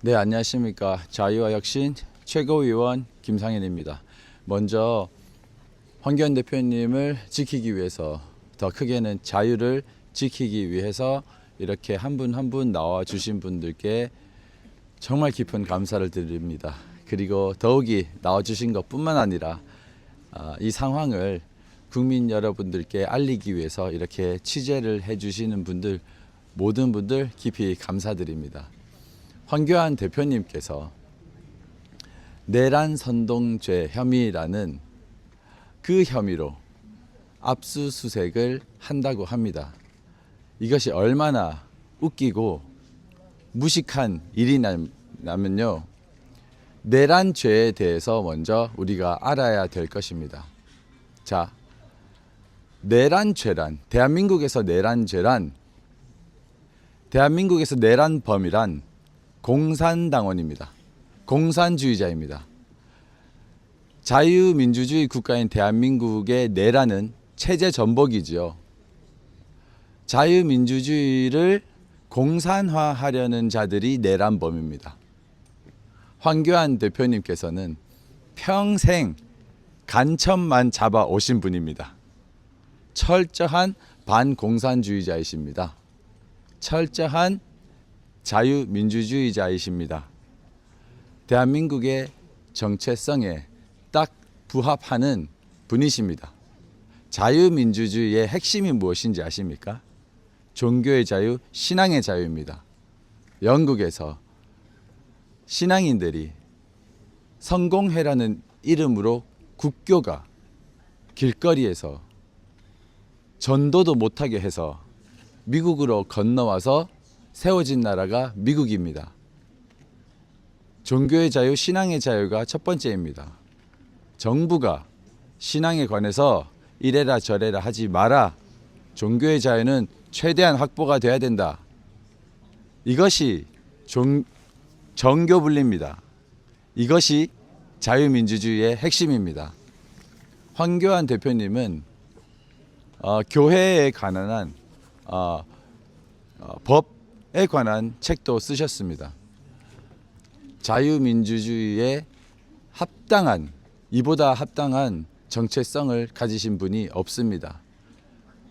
네, 안녕하십니까. 자유와 혁신 최고위원 김상현입니다. 먼저 황교안 대표님을 지키기 위해서, 더 크게는 자유를 지키기 위해서 이렇게 한 분 한 분 나와 주신 분들께 정말 깊은 감사를 드립니다. 그리고 더욱이 나와 주신 것뿐만 아니라 이 상황을 국민 여러분들께 알리기 위해서 이렇게 취재를 해주시는 분들, 모든 분들 깊이 감사드립니다. 황교안 대표님께서 내란 선동죄 혐의라는 그 혐의로 압수수색을 한다고 합니다. 이것이 얼마나 웃기고 무식한 일이냐면요, 내란죄에 대해서 먼저 우리가 알아야 될 것입니다. 자, 내란죄란, 대한민국에서 내란범이란 공산당원입니다. 공산주의자입니다. 자유민주주의 국가인 대한민국의 내란은 체제 전복이지요. 자유민주주의를 공산화하려는 자들이 내란범입니다. 황교안 대표님께서는 평생 간첩만 잡아 오신 분입니다. 철저한 반공산주의자이십니다. 철저한 자유민주주의자이십니다. 대한민국의 정체성에 딱 부합하는 분이십니다. 자유민주주의의 핵심이 무엇인지 아십니까? 종교의 자유, 신앙의 자유입니다. 영국에서 신앙인들이 성공회라는 이름으로 국교가 길거리에서 전도도 못하게 해서 미국으로 건너와서 세워진 나라가 미국입니다. 종교의 자유, 신앙의 자유가 첫 번째입니다. 정부가 신앙에 관해서 이래라 저래라 하지 마라. 종교의 자유는 최대한 확보가 돼야 된다. 이것이 정교분리입니다. 이것이 자유민주주의의 핵심입니다. 황교안 대표님은 교회에 관한 법에 관한 책도 쓰셨습니다. 자유민주주의에 합당한, 이보다 합당한 정체성을 가지신 분이 없습니다.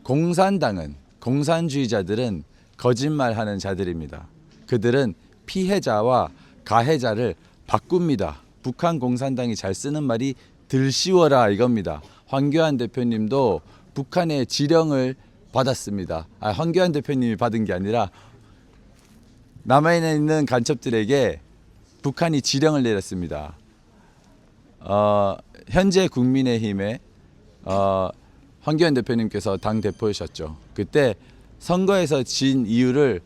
공산당은, 공산주의자들은 거짓말하는 자들입니다. 그들은 피해자와 가해자를 바꿉니다. 북한 공산당이 잘 쓰는 말이 들씌워라 이겁니다. 황교안 대표님도 북한의 지령을 받았습니다. 황교안 대표님이 받은 게 아니라 남해안에 있는 간첩들에게 북한이 지령을 내렸습니다. 현재 국민의힘의 황교안 대표님께서 당 대표셨죠. 그때 선거에서 진 이유를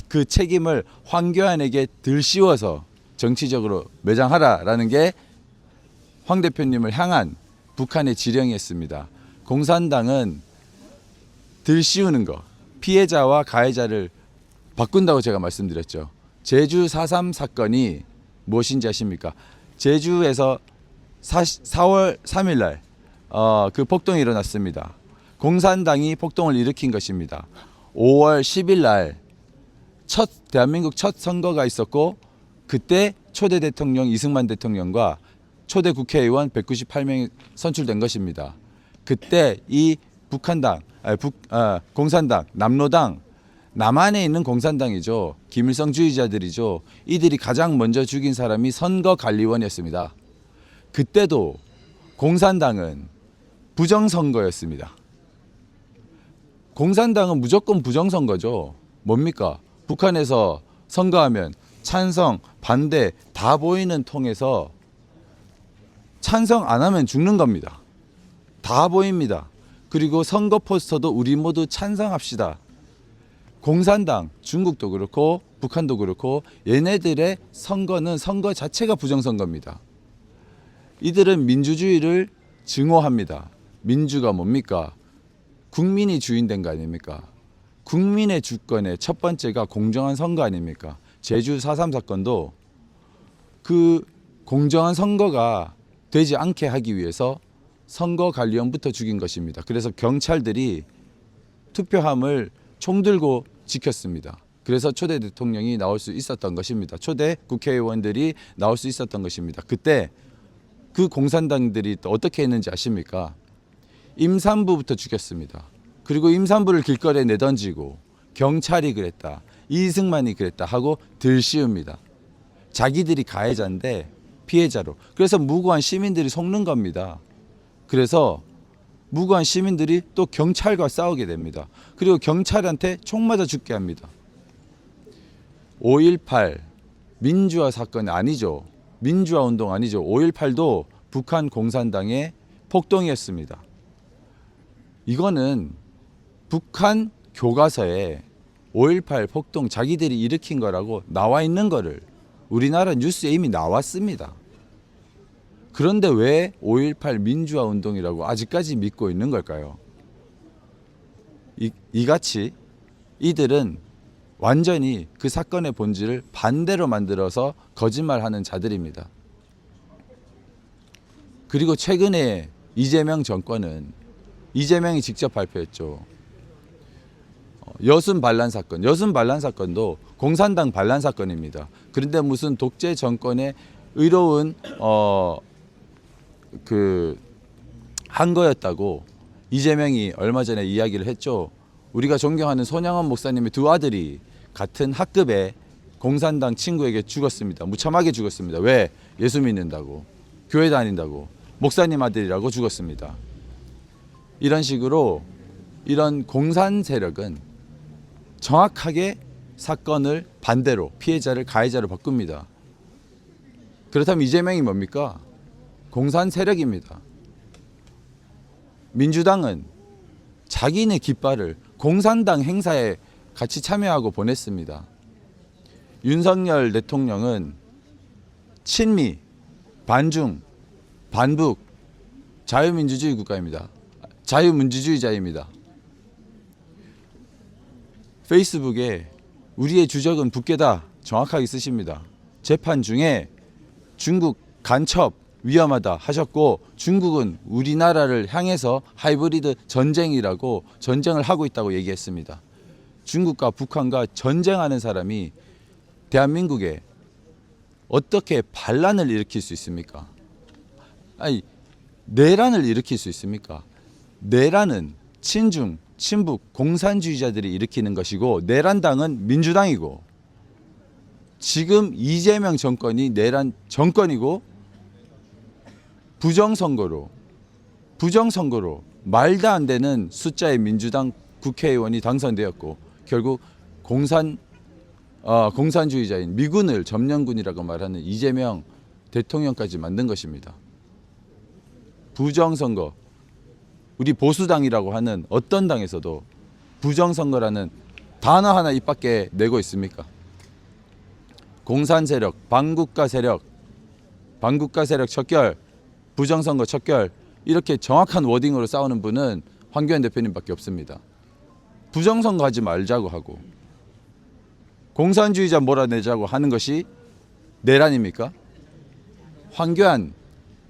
그 책임을 황교안에게 들씌워서 정치적으로 매장하라라는 게 황 대표님을 향한 북한의 지령이었습니다. 공산당은 들씌우는 것, 피해자와 가해자를 바꾼다고 제가 말씀드렸죠. 제주 4.3 사건이 무엇인지 아십니까? 제주에서 4월 3일 날 그 폭동이 일어났습니다. 공산당이 폭동을 일으킨 것입니다. 5월 10일 날 대한민국 첫 선거가 있었고, 그때 초대 대통령 이승만 대통령과 초대 국회의원 198명이 선출된 것입니다. 그때 이 공산당, 남로당, 남한에 있는 공산당이죠. 김일성주의자들이죠. 이들이 가장 먼저 죽인 사람이 선거관리원이었습니다. 그때도 공산당은 부정선거였습니다. 공산당은 무조건 부정선거죠. 뭡니까? 북한에서 선거하면 찬성, 반대 다 보이는 통해서 찬성 안 하면 죽는 겁니다. 다 보입니다. 그리고 선거 포스터도 우리 모두 찬성합시다. 공산당, 중국도 그렇고 북한도 그렇고 얘네들의 선거는 선거 자체가 부정선거입니다. 이들은 민주주의를 증오합니다. 민주가 뭡니까? 국민이 주인된 거 아닙니까? 국민의 주권의 첫 번째가 공정한 선거 아닙니까? 제주 4.3 사건도 그 공정한 선거가 되지 않게 하기 위해서 선거관리원부터 죽인 것입니다. 그래서 경찰들이 투표함을 총 들고 지켰습니다. 그래서 초대 대통령이 나올 수 있었던 것입니다. 초대 국회의원들이 나올 수 있었던 것입니다. 그때 그 공산당들이 또 어떻게 했는지 아십니까? 임산부부터 죽였습니다. 그리고 임산부를 길거리에 내던지고 경찰이 그랬다, 이승만이 그랬다 하고 들씌웁니다. 자기들이 가해자인데 피해자로. 그래서 무고한 시민들이 속는 겁니다. 그래서 무고한 시민들이 또 경찰과 싸우게 됩니다. 그리고 경찰한테 총 맞아 죽게 합니다. 5.18 민주화 사건 아니죠. 민주화 운동 아니죠. 5.18도 북한 공산당의 폭동이었습니다. 이거는 북한 교과서에 5.18 폭동 자기들이 일으킨 거라고 나와 있는 거를 우리나라 뉴스에 이미 나왔습니다. 그런데 왜 5.18 민주화 운동이라고 아직까지 믿고 있는 걸까요? 이같이 이들은 완전히 그 사건의 본질을 반대로 만들어서 거짓말하는 자들입니다. 그리고 최근에 이재명 정권은 이재명이 직접 발표했죠. 여순 반란 사건, 여순 반란 사건도 공산당 반란 사건입니다. 그런데 무슨 독재 정권의 의로운 한 거였다고 이재명이 얼마 전에 이야기를 했죠. 우리가 존경하는 손양원 목사님의 두 아들이 같은 학급의 공산당 친구에게 죽었습니다. 무참하게 죽었습니다. 왜? 예수 믿는다고, 교회 다닌다고, 목사님 아들이라고 죽었습니다. 이런 식으로 이런 공산 세력은 정확하게 사건을 반대로 피해자를 가해자로 바꿉니다. 그렇다면 이재명이 뭡니까? 공산 세력입니다. 민주당은 자기네 깃발을 공산당 행사에 같이 참여하고 보냈습니다. 윤석열 대통령은 친미, 반중, 반북, 자유민주주의 국가입니다. 자유민주주의자입니다. 페이스북에 우리의 주적은 북괴다 정확하게 쓰십니다. 재판 중에 중국 간첩 위험하다 하셨고, 중국은 우리나라를 향해서 하이브리드 전쟁이라고 전쟁을 하고 있다고 얘기했습니다. 중국과 북한과 전쟁하는 사람이 대한민국에 어떻게 반란을 일으킬 수 있습니까? 아니, 내란을 일으킬 수 있습니까? 내란은 친중, 친북, 공산주의자들이 일으키는 것이고, 내란당은 민주당이고, 지금 이재명 정권이 내란 정권이고, 부정선거로 말도 안 되는 숫자의 민주당 국회의원이 당선되었고, 결국 공산주의자인 미군을 점령군이라고 말하는 이재명 대통령까지 만든 것입니다. 부정선거, 우리 보수당이라고 하는 어떤 당에서도 부정선거라는 단어 하나 입 밖에 내고 있습니까? 공산 세력, 반국가 세력 척결, 부정선거 척결, 이렇게 정확한 워딩으로 싸우는 분은 황교안 대표님밖에 없습니다. 부정선거 하지 말자고 하고 공산주의자 몰아내자고 하는 것이 내란입니까? 황교안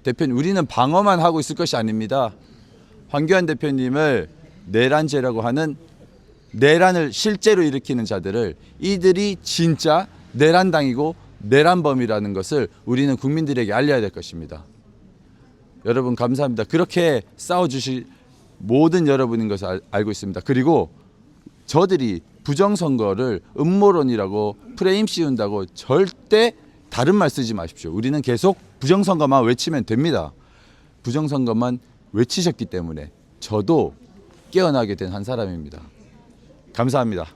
대표님, 우리는 방어만 하고 있을 것이 아닙니다. 황교안 대표님을 내란죄라고 하는 내란을 실제로 일으키는 자들을, 이들이 진짜 내란당이고 내란범이라는 것을 우리는 국민들에게 알려야 될 것입니다. 여러분 감사합니다. 그렇게 싸워주실 모든 여러분인 것을 알고 있습니다. 그리고 저들이 부정선거를 음모론이라고 프레임 씌운다고 절대 다른 말 쓰지 마십시오. 우리는 계속 부정선거만 외치면 됩니다. 부정선거만 외치셨기 때문에 저도 깨어나게 된 한 사람입니다. 감사합니다.